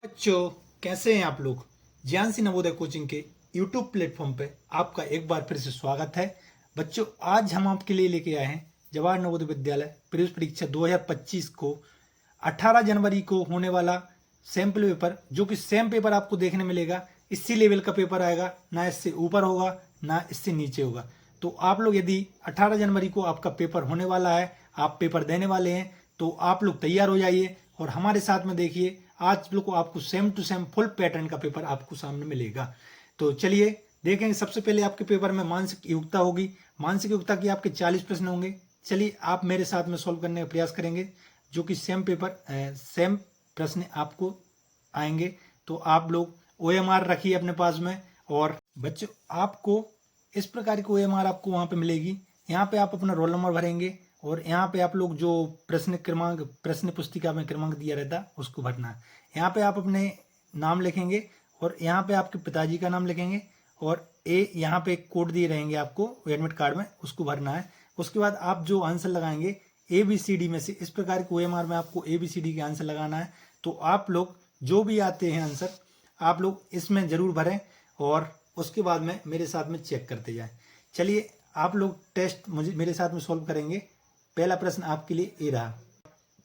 बच्चों, कैसे हैं आप लोग। ज्ञान सी नवोदय कोचिंग के यूट्यूब प्लेटफॉर्म पे आपका एक बार फिर से स्वागत है। बच्चों, आज हम आपके लिए लेके आए हैं जवाहर नवोदय विद्यालय प्रवेश परीक्षा 2025 को 18 जनवरी को होने वाला सैंपल पेपर, जो कि सेम पेपर आपको देखने मिलेगा। इसी लेवल का पेपर आएगा, ना इससे ऊपर होगा ना इससे नीचे होगा। तो आप लोग यदि 18 जनवरी को आपका पेपर होने वाला है, आप पेपर देने वाले हैं, तो आप लोग तैयार हो जाइए और हमारे साथ में देखिए। आज लोग आपको same to same full pattern का पेपर आपको सामने मिलेगा। तो चलिए देखेंगे। सबसे पहले आपके पेपर में मानसिक योग्यता होगी। मानसिक योग्यता की आपके 40 प्रश्न होंगे। चलिए आप मेरे साथ में सॉल्व करने का प्रयास करेंगे, जो कि सेम प्रश्न आपको आएंगे। तो आप लोग OMR रखिए अपने पास में। और बच्चों, आपको इस प्रकार की OMR आपको वहाँ पे मिलेगी। यहाँ पे आप अपना रोल नंबर भरेंगे और यहाँ पे आप लोग जो प्रश्न पुस्तिका में क्रमांक दिया रहता उसको भरना है। यहाँ पे आप अपने नाम लिखेंगे और यहाँ पे आपके पिताजी का नाम लिखेंगे और यहाँ पे एक कोड दिए रहेंगे आपको एडमिट कार्ड में, उसको भरना है। उसके बाद आप जो आंसर लगाएंगे ABCD में से, इस प्रकार के OMR में आपको ABCD के आंसर लगाना है। तो आप लोग जो भी आते हैं आंसर, आप लोग इसमें जरूर भरें और उसके बाद में मेरे साथ में चेक करते जाएं। चलिए आप लोग टेस्ट मेरे साथ में सॉल्व करेंगे। पहला प्रश्न आपके लिए ये रहा।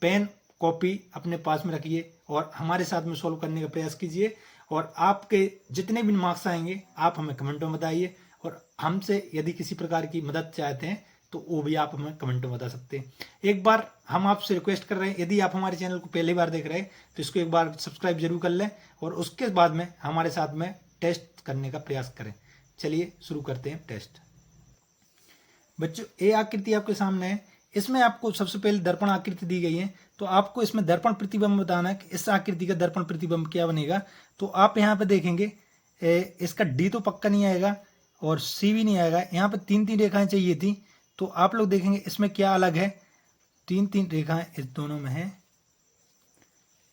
पेन कॉपी अपने पास में रखिए और हमारे साथ में सॉल्व करने का प्रयास कीजिए। और आपके जितने भी मार्क्स आएंगे आप हमें कमेंटों में बताइए। और हमसे यदि किसी प्रकार की मदद चाहते हैं तो वो भी आप हमें कमेंटों में बता सकते हैं। एक बार हम आपसे रिक्वेस्ट कर रहे हैं, यदि आप हमारे चैनल को पहली बार देख रहे हैं तो इसको एक बार सब्सक्राइब जरूर कर लें और उसके बाद में हमारे साथ में टेस्ट करने का प्रयास करें। चलिए शुरू करते हैं टेस्ट। बच्चों, ये आकृति आपके सामने है। इसमें आपको सबसे पहले दर्पण आकृति दी गई है। तो आपको इसमें दर्पण प्रतिबिंब बताना है कि इस आकृति का दर्पण प्रतिबिंब क्या बनेगा। तो आप यहाँ पे देखेंगे, इसका D तो पक्का नहीं आएगा और C भी नहीं आएगा। यहाँ पे 3-3 रेखाएं चाहिए थी। तो आप लोग देखेंगे इसमें क्या अलग है। 3-3 रेखाएं इस दोनों में है।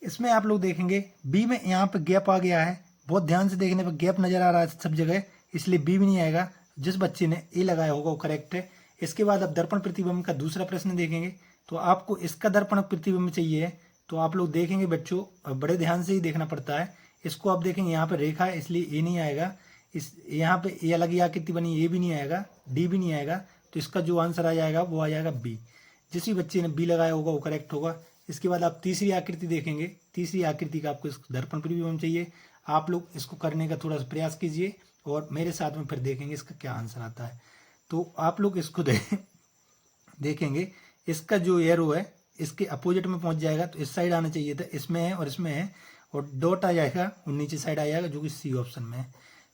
इसमें आप लोग देखेंगे B में यहाँ पे गैप आ गया है। बहुत ध्यान से देखने पर गैप नजर आ रहा है सब जगह, इसलिए B भी नहीं आएगा। जिस बच्चे ने A लगाया होगा वो करेक्ट है। इसके बाद अब दर्पण प्रतिबिंब का दूसरा प्रश्न देखेंगे। तो आपको इसका दर्पण प्रतिबिंब चाहिए है। तो आप लोग देखेंगे बच्चों, बड़े ध्यान से ही देखना पड़ता है। इसको आप देखेंगे यहाँ पे रेखा है, इसलिए A नहीं आएगा। इस यहाँ पे A अलग ही आकृति बनी, A भी नहीं आएगा, D भी नहीं आएगा। तो इसका जो आंसर आ जाएगा वो आ जाएगा B। जिस भी बच्चे ने B लगाया होगा वो करेक्ट होगा। इसके बाद आप तीसरी आकृति देखेंगे। तीसरी आकृति का आपको दर्पण प्रतिबिंब चाहिए। आप लोग इसको करने का थोड़ा सा प्रयास कीजिए और मेरे साथ में फिर देखेंगे इसका क्या आंसर आता है। तो आप लोग इसको देखेंगे, इसका जो एरो है इसके अपोजिट में पहुंच जाएगा। तो इस साइड आना चाहिए था, इसमें है और इसमें है, और डॉट आ जाएगा और नीचे साइड आ जाएगा, जो कि C ऑप्शन में है।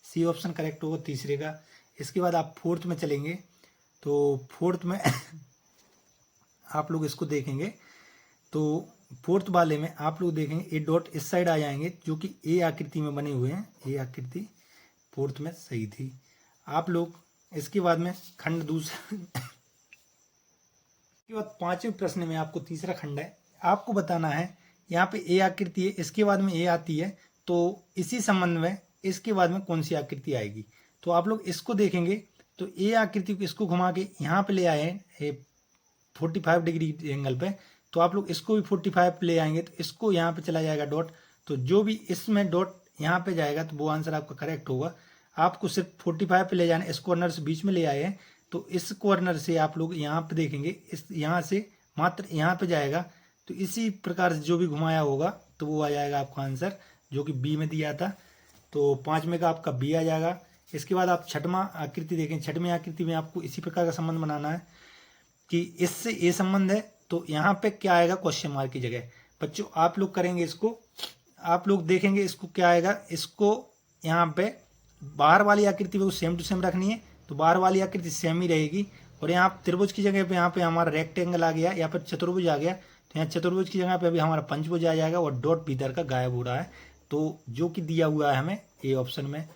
C ऑप्शन करेक्ट होगा तीसरे का। इसके बाद आप फोर्थ में चलेंगे। तो फोर्थ में आप लोग इसको देखेंगे। तो फोर्थ वाले में आप लोग देखेंगे A डॉट इस साइड आ जाएंगे, जो कि A आकृति में बने हुए हैं। A आकृति फोर्थ में सही थी। आप लोग इसके बाद में खंड दूसरा इसके बाद पांचवें प्रश्न में आपको तीसरा खंड है। आपको बताना है, यहाँ पे A आकृति है, इसके बाद में A आती है। तो इसी संबंध में इसके बाद में कौन सी आकृति आएगी। तो आप लोग इसको देखेंगे। तो A आकृति को इसको घुमा के यहाँ पे ले आए हैं 45 डिग्री एंगल पे। तो आप लोग इसको भी 45 ले आएंगे, तो इसको यहाँ पे चला जाएगा डॉट। तो जो भी इसमें डॉट यहाँ पे जाएगा तो वो आंसर आपका करेक्ट होगा। आपको सिर्फ 45 पे ले जाना, इस कॉर्नर से बीच में ले आए हैं। तो इस कॉर्नर से आप लोग यहाँ पे देखेंगे, इस यहाँ से मात्र यहाँ पे जाएगा। तो इसी प्रकार से जो भी घुमाया होगा तो वो आ जाएगा आपका आंसर, जो कि B में दिया था। तो पाँचवें का आपका B आ जाएगा। इसके बाद आप छठवां आकृति देखें। छठवीं आकृति में आपको इसी प्रकार का संबंध बनाना है कि इससे ये संबंध है। तो यहाँ पे क्या आएगा, क्वेश्चन मार्क की जगह। बच्चों, आप लोग करेंगे इसको, आप लोग देखेंगे इसको क्या आएगा। इसको यहाँ पे बाहर वाली आकृति को सेम टू सेम रखनी है। तो बाहर वाली आकृति सेम ही रहेगी। और यहाँ त्रिभुज की जगह पे यहाँ पे हमारा रेक्टेंगल आ गया, यहाँ पर चतुर्भुज आ गया। तो यहाँ चतुर्भुज की जगह पे अभी हमारा पंचभुज आ जाएगा और डॉट भीतर का गायब हो रहा है, तो जो कि दिया हुआ है हमें A ऑप्शन में।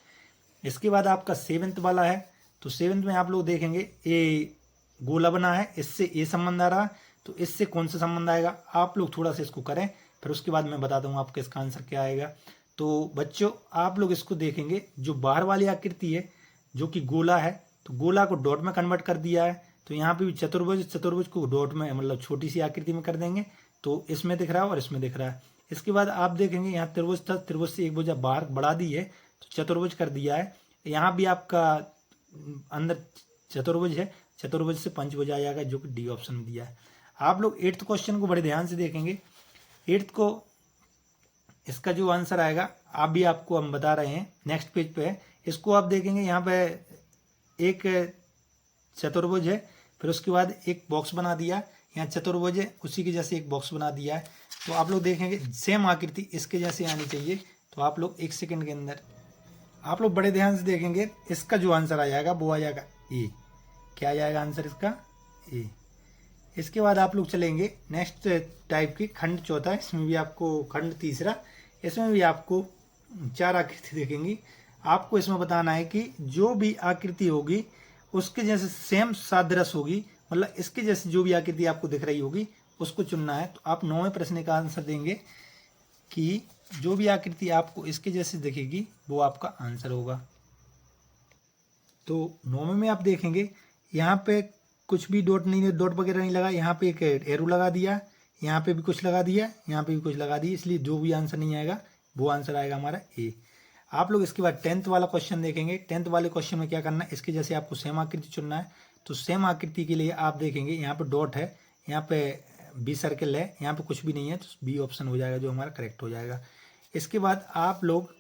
इसके बाद आपका 7th वाला है। तो 7th में आप लोग देखेंगे ये गोला बना है, इससे ये संबंध आ रहा है। तो इससे कौन सा संबंध आएगा, आप लोग थोड़ा सा इसको करें, फिर उसके बाद मैं बताता हूँ आपका इसका आंसर क्या आएगा। तो बच्चों, आप लोग इसको देखेंगे, जो बाहर वाली आकृति है जो कि गोला है, तो गोला को डॉट में कन्वर्ट कर दिया है। तो यहाँ पे भी चतुर्भुज को डॉट में, मतलब छोटी सी आकृति में कर देंगे। तो इसमें दिख रहा है और इसमें दिख रहा है। इसके बाद आप देखेंगे यहाँ त्रिभुज था, त्रिभुज से एक भुजा बाहर बढ़ा दी है तो चतुर्भुज कर दिया है। यहाँ भी आपका अंदर चतुर्भुज है, चतुर्भुज से पंचभुज आ जाएगा जो कि डी ऑप्शन में दिया है। आप लोग 8th क्वेश्चन को बड़े ध्यान से देखेंगे। 8th को इसका जो आंसर आएगा आप भी आपको हम बता रहे हैं, नेक्स्ट पेज पे है। इसको आप देखेंगे यहाँ पे एक चतुर्भुज है, फिर उसके बाद एक बॉक्स बना दिया, यहाँ चतुर्भुज है उसी के जैसे एक बॉक्स बना दिया है। तो आप लोग देखेंगे सेम आकृति इसके जैसे आनी चाहिए। तो आप लोग 1 सेकंड के अंदर आप लोग बड़े ध्यान से देखेंगे, इसका जो आंसर आ जाएगा वो आ जाएगा ए। क्या आ जाएगा आंसर इसका? ए। इसके बाद आप लोग चलेंगे नेक्स्ट टाइप की खंड चौथा, इसमें भी आपको खंड तीसरा, इसमें भी आपको 4 आकृति देखेंगी। आपको इसमें बताना है कि जो भी आकृति होगी उसके जैसे सेम सादृश होगी, मतलब इसके जैसे जो भी आकृति आपको दिख रही होगी उसको चुनना है। तो आप 9वें प्रश्न का आंसर देंगे कि जो भी आकृति आपको इसके जैसे दिखेगी वो आपका आंसर होगा। तो 9वें में आप देखेंगे यहाँ पे कुछ भी डॉट नहीं, डॉट वगैरह नहीं लगा, यहाँ पे एक एरो लगा दिया, यहाँ पे भी कुछ लगा दिया, यहाँ पे भी कुछ लगा दिया, इसलिए जो भी आंसर नहीं आएगा वो आंसर आएगा हमारा ए। आप लोग इसके बाद 10th वाला क्वेश्चन देखेंगे। 10th वाले क्वेश्चन में क्या करना है, इसके जैसे आपको सेम आकृति चुनना है। तो सेम आकृति के लिए आप देखेंगे यहाँ पे डॉट है, यहाँ पे बी सर्कल है, यहाँ पे कुछ भी नहीं है तो बी ऑप्शन हो जाएगा जो हमारा करेक्ट हो जाएगा। इसके बाद आप लोग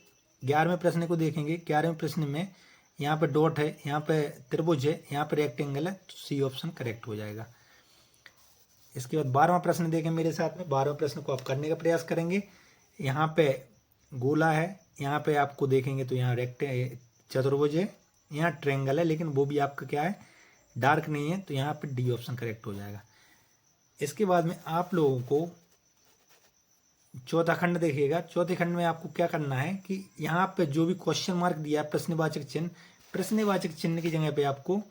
11वें प्रश्न को देखेंगे। 11वें प्रश्न में यहाँ पे डॉट है, यहाँ पे त्रिभुज है, यहाँ पे रेक्टेंगल है, तो सी ऑप्शन करेक्ट हो जाएगा। इसके बाद 12वां प्रश्न देखें मेरे साथ में। 12वें प्रश्न को आप करने का प्रयास करेंगे। यहाँ पे गोला है, यहाँ पे आपको देखेंगे तो यहाँ चतुर्भुज है, यहाँ ट्रायंगल है, लेकिन वो भी आपका क्या है डार्क नहीं है, तो यहाँ पे डी ऑप्शन करेक्ट हो जाएगा। इसके बाद में आप लोगों को चौथा खंड देखिएगा। चौथे खंड में आपको क्या करना है कि यहाँ पे जो भी क्वेश्चन मार्क दिया है प्रश्नवाचक चिन्ह, प्रश्नवाचक चिन्ह की जगह पे आपको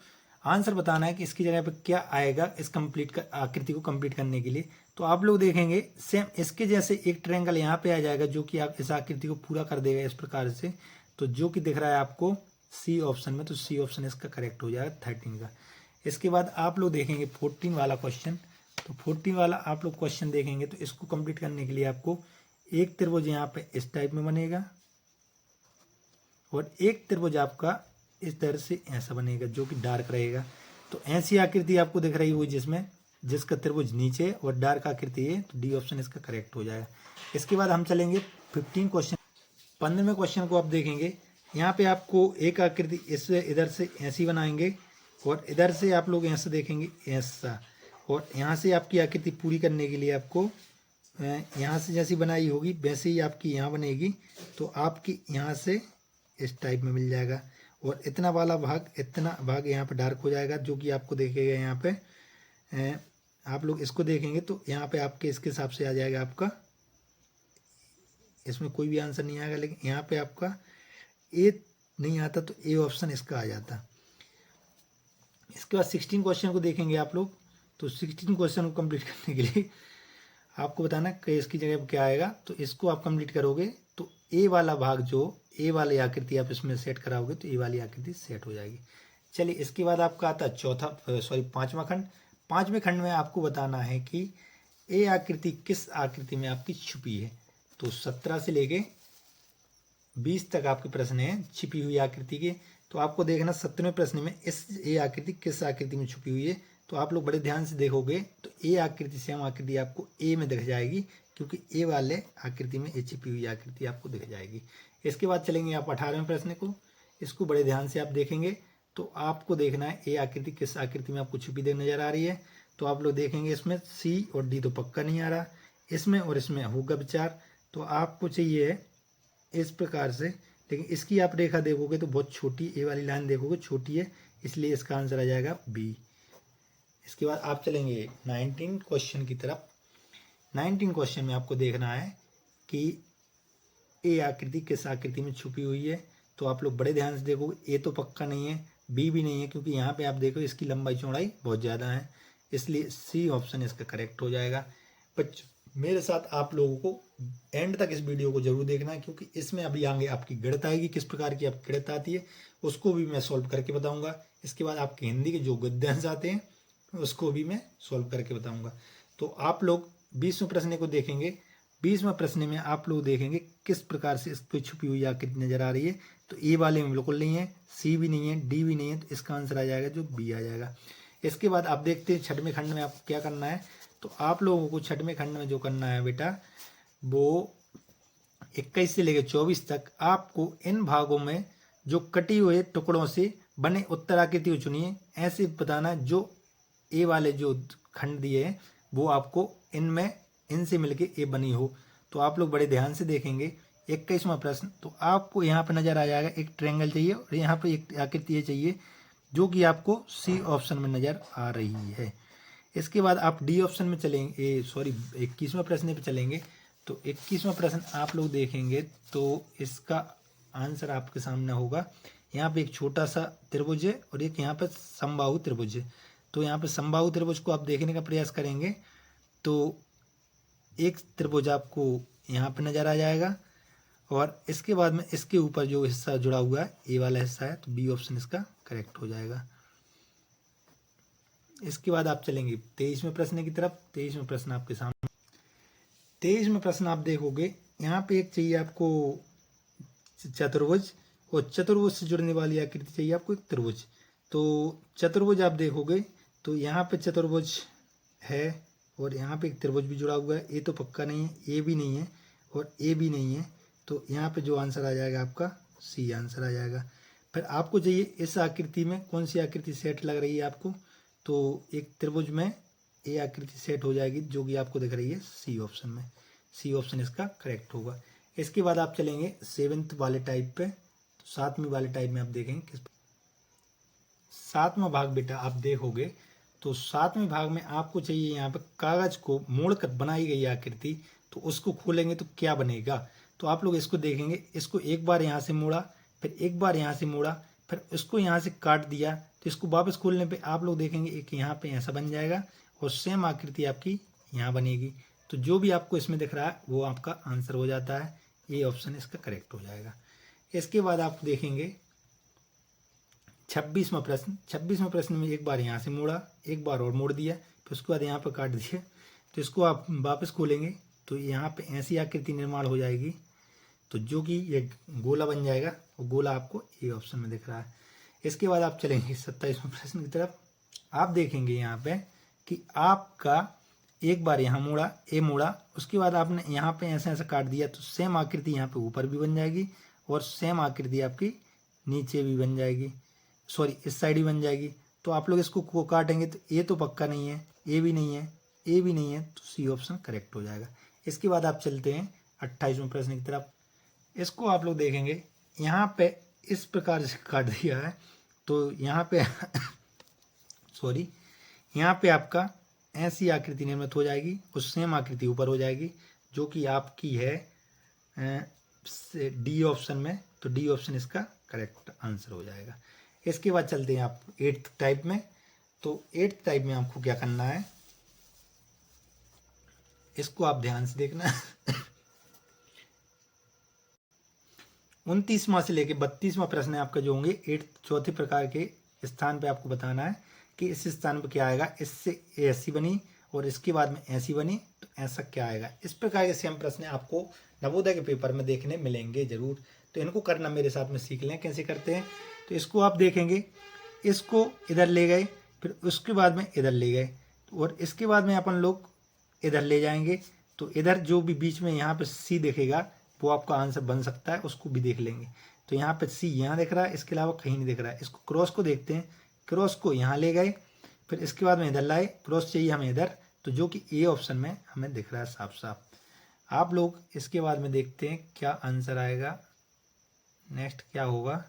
आंसर बताना है कि इसकी जगह पे क्या आएगा इस आकृति को कंप्लीट करने के लिए। तो आप लोग देखेंगे सेम इसके जैसे एक ट्रायंगल यहाँ पे आ जाएगा जो कि आप इस आकृति को पूरा कर देगा इस प्रकार से। तो जो कि दिख रहा है आपको सी ऑप्शन में, तो सी ऑप्शन इसका करेक्ट हो जाएगा 13 का। इसके बाद आप लोग देखेंगे 14 वाला क्वेश्चन। तो 14 वाला आप लोग क्वेश्चन देखेंगे तो इसको कंप्लीट करने के लिए आपको एक त्रिभुज यहाँ पे इस टाइप में बनेगा और एक त्रिभुज आपका इस तरह से ऐसा बनेगा जो कि डार्क रहेगा। तो ऐसी आकृति आपको दिख रही हुई जिसका त्रिभुज नीचे और डार्क आकृति है, तो डी ऑप्शन इसका करेक्ट हो जाएगा। इसके बाद हम चलेंगे 15 क्वेश्चन। 15वें क्वेश्चन को आप देखेंगे, यहाँ पे आपको एक आकृति इससे इधर से ऐसी बनाएंगे और इधर से आप लोग ऐसा देखेंगे ऐसा, और यहाँ से आपकी आकृति पूरी करने के लिए आपको यहाँ से जैसी बनाई होगी वैसे ही आपकी यहाँ बनेगी। तो आपकी यहाँ से इस टाइप में मिल जाएगा और इतना वाला भाग, इतना भाग यहाँ पे डार्क हो जाएगा जो कि आपको देखेगा यहाँ पे। आप लोग इसको देखेंगे तो यहाँ पे आपके इसके हिसाब से आ जाएगा आपका, इसमें कोई भी आंसर नहीं आएगा, लेकिन यहाँ पे आपका ए नहीं आता तो ए ऑप्शन इसका आ जाता। इसके बाद 16 क्वेश्चन को देखेंगे आप लोग। तो 16 क्वेश्चन को कंप्लीट करने के लिए आपको बताना कि इसकी जगह पर क्या आएगा। तो इसको आप कंप्लीट करोगे तो ए वाला भाग, जो ए वाली आकृति आप इसमें सेट कराओगे तो ए वाली आकृति सेट हो जाएगी। चलिए, इसके बाद आपका आता है 5वां खंड। 5वें खंड में आपको बताना है कि ए आकृति किस आकृति में आपकी छुपी है। तो 17 से लेके 20 तक आपके प्रश्न हैं छिपी हुई आकृति के। तो आपको देखना 17वें प्रश्न में इस ए आकृति किस आकृति में छुपी हुई है। तो आप लोग बड़े ध्यान से देखोगे तो ए आकृति सेम आकृति आपको ए में दिख जाएगी, क्योंकि ए वाले आकृति में ए छिपी हुई आकृति आपको दिख जाएगी। इसके बाद चलेंगे आप 18वें प्रश्न को। इसको बड़े ध्यान से आप देखेंगे तो आपको देखना है ए आकृति किस आकृति में आपको छुपी देख नजर आ रही है। तो आप लोग देखेंगे इसमें सी और डी तो पक्का नहीं आ रहा, इसमें और इसमें होगा विचार। तो आपको चाहिए इस प्रकार से, लेकिन इसकी आप रेखा देखोगे तो बहुत छोटी, ए वाली लाइन देखोगे छोटी है, इसलिए इसका आंसर आ जाएगा बी। इसके बाद आप चलेंगे 19 क्वेश्चन की तरफ। 19 क्वेश्चन में आपको देखना है कि ए आकृति किस आकृति में छुपी हुई है। तो आप लोग बड़े ध्यान से देखोगे, ए तो पक्का नहीं है, बी भी नहीं है, क्योंकि यहाँ पे आप देखो इसकी लंबाई चौड़ाई बहुत ज़्यादा है, इसलिए सी ऑप्शन इसका करेक्ट हो जाएगा। बच्चों, मेरे साथ आप लोगों को एंड तक इस वीडियो को जरूर देखना है, क्योंकि इसमें अभी आगे आपकी गणित आएगी, किस प्रकार की आपकी गणित आती है उसको भी मैं सॉल्व करके बताऊँगा। इसके बाद आपके हिंदी के जो गद्यांश आते हैं उसको भी मैं सॉल्व करके बताऊँगा। तो आप लोग 20वें प्रश्न को देखेंगे 20वें प्रश्न में आप लोग देखेंगे किस प्रकार से इस पर छुपी हुई आकृति नजर आ रही है। तो ए वाले में बिल्कुल नहीं है, सी भी नहीं है, डी भी नहीं है, तो इसका आंसर आ जाएगा जो बी आ जाएगा। इसके बाद आप देखते हैं छठवें खंड में आपको क्या करना है। तो आप लोगों को छठवें खंड में जो करना है बेटा, वो 21 से लेकर 24 तक आपको इन भागों में जो कटी हुए टुकड़ों से बने उत्तराकृति को चुनिए। ऐसे बताना जो ए वाले जो खंड दिए हैं वो आपको इनमें इनसे मिलके ए बनी हो। तो आप लोग बड़े ध्यान से देखेंगे 21वां प्रश्न। तो आपको यहाँ पे नजर आ जाएगा एक ट्रायंगल चाहिए और यहाँ पे एक आकृति ये चाहिए जो कि आपको सी ऑप्शन में नजर आ रही है। इसके बाद आप डी ऑप्शन में चलेंगे, 21वां प्रश्न पे चलेंगे। तो 21वां प्रश्न आप लोग देखेंगे तो इसका आंसर आपके सामने होगा। यहाँ पे एक छोटा सा त्रिभुज है और एक यहाँ पे समबाहु त्रिभुज है। तो यहाँ पे समबाहु त्रिभुज को आप देखने का प्रयास करेंगे तो एक त्रिभुज आपको यहाँ पे नजर आ जाएगा और इसके बाद में इसके ऊपर जो हिस्सा जुड़ा हुआ है ए वाला हिस्सा है, तो बी ऑप्शन इसका करेक्ट हो जाएगा। इसके बाद आप चलेंगे 23वें प्रश्न की तरफ। 23वें प्रश्न आपके सामने, 23वें प्रश्न आप देखोगे यहाँ पे एक चाहिए आपको चतुर्भुज और चतुर्भुज से जुड़ने वाली आकृति चाहिए आपको एक त्रिभुज। तो चतुर्भुज आप देखोगे तो यहाँ पे चतुर्भुज है और यहाँ पे एक त्रिभुज भी जुड़ा हुआ है। ए तो पक्का नहीं है, ए भी नहीं है और ए भी नहीं है। तो यहाँ पे जो आंसर आ जाएगा आपका सी आंसर आ जाएगा। फिर आपको चाहिए इस आकृति में कौन सी आकृति सेट लग रही है आपको। तो एक त्रिभुज में ए आकृति सेट हो जाएगी जो कि आपको दिख रही है सी ऑप्शन में। सी ऑप्शन इसका करेक्ट होगा। इसके बाद आप चलेंगे 7th वाले टाइप पे। तो 7वीं वाले टाइप में आप देखेंगे किस 7वां भाग बेटा आप देखोगे तो 7वें भाग में आपको चाहिए यहाँ पे कागज को मोड़कर बनाई गई आकृति। तो उसको खोलेंगे तो क्या बनेगा। तो आप लोग इसको देखेंगे, इसको एक बार यहाँ से मोड़ा, फिर एक बार यहाँ से मोड़ा, फिर इसको यहाँ से काट दिया। तो इसको वापस खोलने पे आप लोग देखेंगे एक यहाँ पे ऐसा बन जाएगा और सेम आकृति आपकी यहाँ बनेगी। तो जो भी आपको इसमें दिख रहा है वो आपका आंसर हो जाता है। ये ऑप्शन इसका करेक्ट हो जाएगा। इसके बाद आप देखेंगे 26वां प्रश्न। 26वें प्रश्न में एक बार यहाँ से मोड़ा, एक बार और मोड़ दिया, फिर उसके बाद यहाँ पर काट दिया। तो इसको आप वापस खोलेंगे तो यहाँ पे ऐसी आकृति निर्माण हो जाएगी तो जो कि ये गोला बन जाएगा और गोला आपको ए ऑप्शन में दिख रहा है। इसके बाद आप चलेंगे 27वें प्रश्न की तरफ। आप देखेंगे यहाँ पे कि आपका एक बार यहाँ मोड़ा, ए मोड़ा, उसके बाद आपने यहाँ पे ऐसा ऐसा काट दिया तो सेम आकृति यहाँ पे ऊपर भी बन जाएगी और सेम आकृति आपकी नीचे भी बन जाएगी, सॉरी इस साइड भी बन जाएगी। तो आप लोग इसको काटेंगे तो ए तो पक्का नहीं है, ए भी नहीं है, ए भी नहीं है, तो सी ऑप्शन करेक्ट हो जाएगा। इसके बाद आप चलते हैं 28वें प्रश्न की तरफ। इसको आप लोग देखेंगे यहाँ पे इस प्रकार से काट दिया है तो यहाँ पे सॉरी यहाँ पे आपका ऐसी आकृति निर्मित हो जाएगी और सेम आकृति ऊपर हो जाएगी जो कि आपकी है डी ऑप्शन में। तो डी ऑप्शन इसका करेक्ट आंसर हो जाएगा। इसके बाद चलते हैं आप 8th टाइप में। तो 8th टाइप में आपको क्या करना है, इसको आप ध्यान से देखना 29वां से लेके 32वां प्रश्न आपका जो होंगे 8th चौथे प्रकार के स्थान पे आपको बताना है कि इस स्थान पे क्या आएगा। इससे ऐसी बनी और इसके बाद में ऐसी बनी तो ऐसा क्या आएगा। इस प्रकार के सेम प्रश्न आपको नवोदय के पेपर में देखने मिलेंगे जरूर। तो इनको करना मेरे साथ में सीख लें कैसे करते हैं। तो इसको आप देखेंगे, इसको इधर ले गए, फिर उसके बाद में इधर ले गए और इसके बाद में अपन लोग इधर ले जाएंगे। तो इधर जो भी बीच में यहाँ पे सी दिखेगा वो आपका आंसर बन सकता है, उसको भी देख लेंगे। तो यहाँ पे सी यहाँ दिख रहा है, इसके अलावा कहीं नहीं दिख रहा है। इसको क्रॉस को देखते हैं, क्रॉस को यहाँ ले गए, फिर इसके बाद में इधर लाए, क्रॉस चाहिए हमें इधर, तो जो कि ए ऑप्शन में हमें दिख रहा है साफ साफ। आप लोग इसके बाद में देखते हैं क्या आंसर आएगा, नेक्स्ट क्या होगा।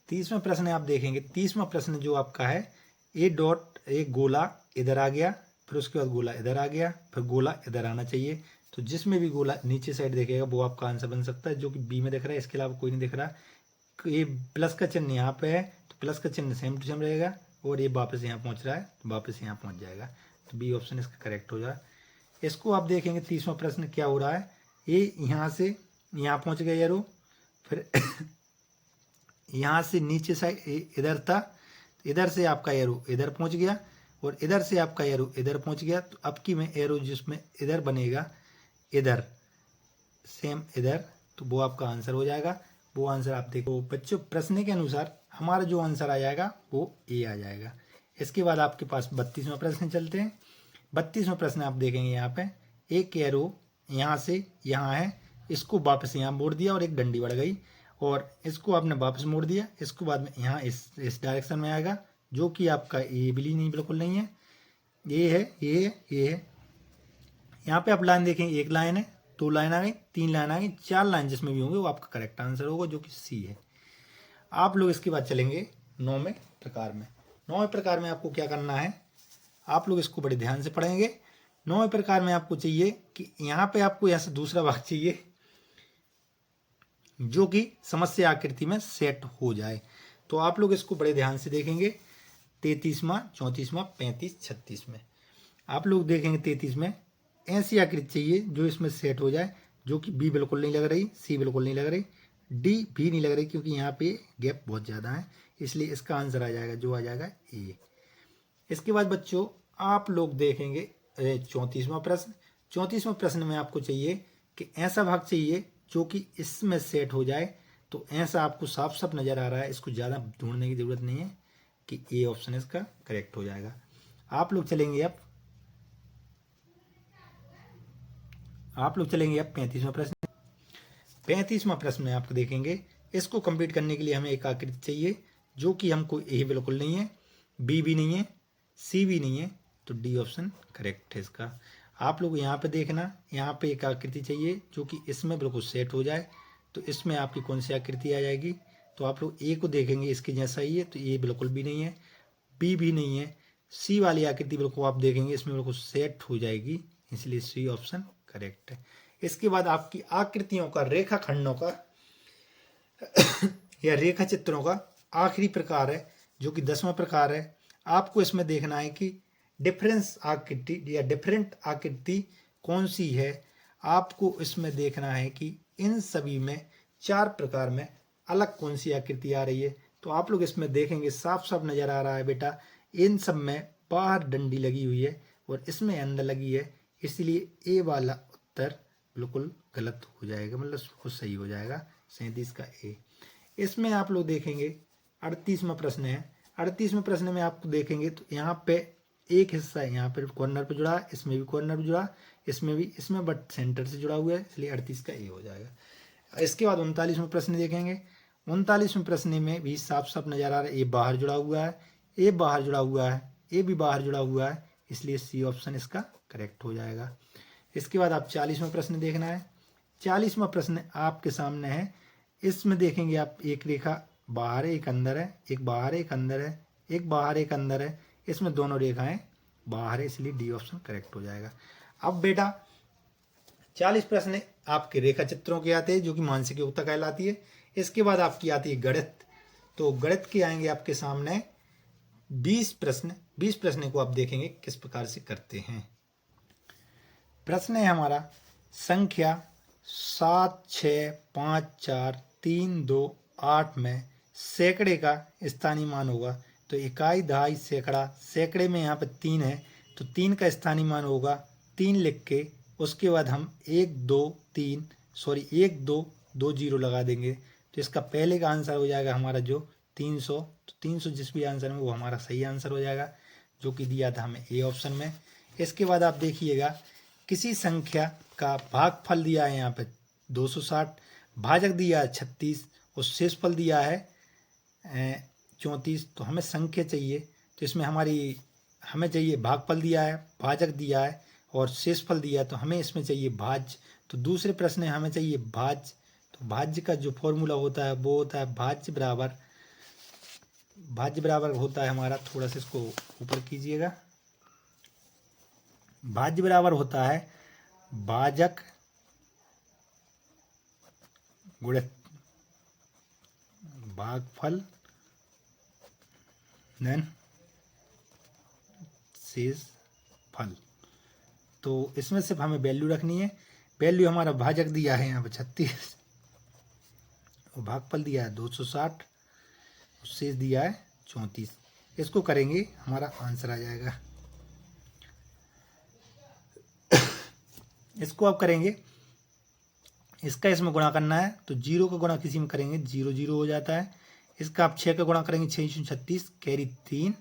30वां प्रश्न आप देखेंगे। 30वां प्रश्न जो आपका है ए डॉट एक गोला इधर आ गया, फिर उसके बाद गोला इधर आ गया, फिर गोला इधर आना चाहिए। तो जिसमें भी गोला नीचे साइड देखेगा वो आपका आंसर बन सकता है, जो कि बी में दिख रहा है, इसके अलावा कोई नहीं दिख रहा। ये प्लस का चिन्ह यहाँ पे है तो प्लस का चिन्ह सेम टू सेम रहेगा और ये वापस यहाँ पहुँच रहा है तो वापस यहाँ पहुँच जाएगा। तो बी ऑप्शन इसका करेक्ट हो जाए। इसको आप देखेंगे 30वां प्रश्न क्या हो रहा है, ये यहाँ से यहाँ पहुँच गया एरो, फिर यहाँ से नीचे साइड इधर था, इधर से आपका एरो इधर पहुँच गया और इधर से आपका एरो इधर पहुँच गया। तो अब की में एरो जिसमें इधर बनेगा इधर, सेम इधर, तो वो आपका आंसर हो जाएगा। वो आंसर आप देखो बच्चों, प्रश्न के अनुसार हमारा जो आंसर आ जाएगा वो ए आ जाएगा। इसके बाद आपके पास 32वां प्रश्न चलते हैं। 32वां प्रश्न आप देखेंगे यहाँ पे एक एरो यहाँ से यहाँ है, इसको वापस यहाँ मोड़ दिया और एक डंडी बढ़ गई, और इसको आपने वापस मोड़ दिया, इसको बाद में यहाँ इस डायरेक्शन में आएगा, जो कि आपका ए बिल्कुल नहीं है, ये है, ये है, ये है। यहाँ पे आप लाइन देखेंगे, एक लाइन है, 2 लाइन आ गई, 3 लाइन आ गई, 4 लाइन जिसमें भी होंगे वो आपका करेक्ट आंसर होगा, जो कि सी है। आप लोग इसके बाद चलेंगे 9वें प्रकार में। 9वें प्रकार में आपको क्या करना है, आप लोग इसको बड़े ध्यान से पढ़ेंगे। 9वें प्रकार में आपको चाहिए कि यहाँ पे आपको यहाँ से दूसरा भाग चाहिए जो कि समस्या आकृति में सेट हो जाए। तो आप लोग इसको बड़े ध्यान से देखेंगे। 33वां, 34वां, 35, 36 में आप लोग देखेंगे 33 में ऐसी आकृति चाहिए जो इसमें सेट हो जाए, जो कि बी बिल्कुल नहीं लग रही, सी बिल्कुल नहीं लग रही, डी भी नहीं लग रही, क्योंकि यहाँ पे गैप बहुत ज़्यादा है, इसलिए इसका आंसर आ जाएगा, जो आ जाएगा ए। इसके बाद बच्चों आप लोग देखेंगे 34वां प्रश्न। 34वां प्रश्न में आपको चाहिए कि ऐसा भाग चाहिए जो कि इसमें सेट हो जाए। तो ऐसा आपको साफ साफ नज़र आ रहा है, इसको ज़्यादा ढूंढने की ज़रूरत नहीं है कि ए ऑप्शन इसका करेक्ट हो जाएगा। आप लोग चलेंगे अब 35वां प्रश्न। 35वां प्रश्न में आपको देखेंगे, इसको कंप्लीट करने के लिए हमें एक आकृति चाहिए जो कि हमको ए बिल्कुल नहीं है, बी भी नहीं है, सी भी नहीं है, तो डी ऑप्शन करेक्ट है इसका। आप लोग यहाँ पे देखना, यहाँ पे एक आकृति चाहिए जो कि इसमें बिल्कुल सेट हो जाए। तो इसमें आपकी कौन सी आकृति आ जाएगी, तो आप लोग ए को देखेंगे, इसके जैसा ही है, तो ये बिल्कुल भी नहीं है, बी भी नहीं है, सी वाली आकृति बिल्कुल आप देखेंगे इसमें बिल्कुल सेट हो जाएगी, इसलिए सी ऑप्शन करेक्ट है। इसके बाद आपकी आकृतियों का, रेखा खंडों का या रेखा चित्रों का आखिरी प्रकार है जो कि 10वां प्रकार है। आपको इसमें देखना है कि डिफरेंस आकृति या डिफरेंट आकृति कौन सी है। आपको इसमें देखना है कि इन सभी में 4 प्रकार में अलग कौन सी आकृति आ रही है। तो आप लोग इसमें देखेंगे साफ साफ नजर आ रहा है बेटा, इन सब में बाहर डंडी लगी हुई है और इसमें अंदर लगी है, इसलिए ए वाला उत्तर बिल्कुल गलत हो जाएगा, मतलब खुद सही हो जाएगा, 37 का ए। इसमें आप लोग देखेंगे 38वां प्रश्न है। 38वें प्रश्न में आपको देखेंगे तो यहाँ पे एक हिस्सा है, यहाँ पे कॉर्नर पे जुड़ा, इसमें भी कॉर्नर पे जुड़ा, इसमें भी, इसमें बट सेंटर से जुड़ा हुआ है, इसलिए 38 का ए हो जाएगा। इसके बाद 39वां प्रश्न देखेंगे। 39वें प्रश्न में भी साफ साफ नजर आ रहा है, ए बाहर जुड़ा हुआ है, ए बाहर जुड़ा हुआ है, ए भी बाहर जुड़ा हुआ है, इसलिए सी ऑप्शन इसका करेक्ट हो जाएगा। इसके बाद आप 40वां प्रश्न देखना है। 40वां प्रश्न आपके सामने है। इसमें देखेंगे आप एक रेखा बाहर है, एक अंदर है, एक बाहर है, एक अंदर है, एक बाहर एक अंदर है, इसमें दोनों रेखाएं बाहर है, इसलिए डी ऑप्शन करेक्ट हो जाएगा। अब बेटा 40 प्रश्न आपके रेखा चित्रों के आते हैं जो कि मानसिक योग्यता कहलाती है। इसके बाद आपकी आती है गणित। तो गणित के आएंगे आपके सामने 20 प्रश्न। 20 प्रश्न को आप देखेंगे किस प्रकार से करते हैं। प्रश्न है हमारा संख्या 7, 6, 5, 4, 3, 2, 8 में सैकड़े का स्थानीय मान होगा। तो इकाई, दहाई, सैकड़ा, सैकड़े में यहाँ पे 3 है, तो 3 का स्थानीय मान होगा 3 लिख के उसके बाद हम 1 2 2 जीरो लगा देंगे। तो इसका पहले का आंसर हो जाएगा हमारा जो 300। तो 300 जिस भी आंसर में वो हमारा सही आंसर हो जाएगा, जो कि दिया था हमें ए ऑप्शन में। इसके बाद आप देखिएगा किसी संख्या का भागफल दिया है यहाँ पे 260, भाजक दिया है 36 और शेषफल दिया है 34। तो हमें संख्या चाहिए, तो इसमें हमें चाहिए भागफल दिया है, भाजक दिया है और शेषफल दिया है, तो हमें इसमें चाहिए भाज्य। तो दूसरे प्रश्न में हमें चाहिए भाज्य। तो भाज्य का जो फॉर्मूला होता है वो होता है भाज्य बराबर होता है हमारा, थोड़ा सा इसको ऊपर कीजिएगा, भाज्य बराबर होता है भाजक गुणित भागफल देन शेषफल। तो इसमें सिर्फ हमें वैल्यू रखनी है। वैल्यू हमारा भाजक दिया है यहाँ पे 36 और भागफल दिया है 260, शेष दिया है 34। इसको करेंगे हमारा आंसर आ जाएगा। इसको आप करेंगे, इसका इसमें गुणा करना है तो 0 का गुणा किसी में करेंगे 0 0 हो जाता है। इसका आप 6 का गुणा करेंगे 6 36 कैरी 3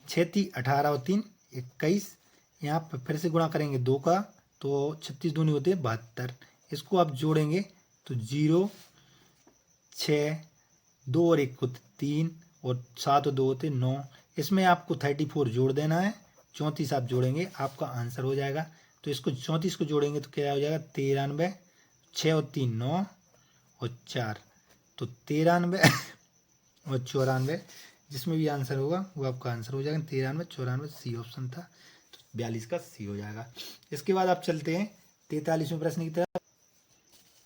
6 3 18 और 3 21। यहाँ पर फिर से गुणा करेंगे 2 का तो 36 दूनी होते हैं 72। इसको आप जोड़ेंगे तो 0 6 2 और 1 होते 3 और 7 और 2 होते 9। इसमें आपको 34 जोड़ देना है, 34 आप जोड़ेंगे आपका आंसर हो जाएगा। तो इसको 34 को जोड़ेंगे तो क्या हो जाएगा 93, 6 और 3 9 और 4 तो 93 और 94, जिसमें भी आंसर होगा वो आपका आंसर हो जाएगा 93 94। सी ऑप्शन था तो 42 का सी हो जाएगा। इसके बाद आप चलते हैं 43वें प्रश्न की तरफ।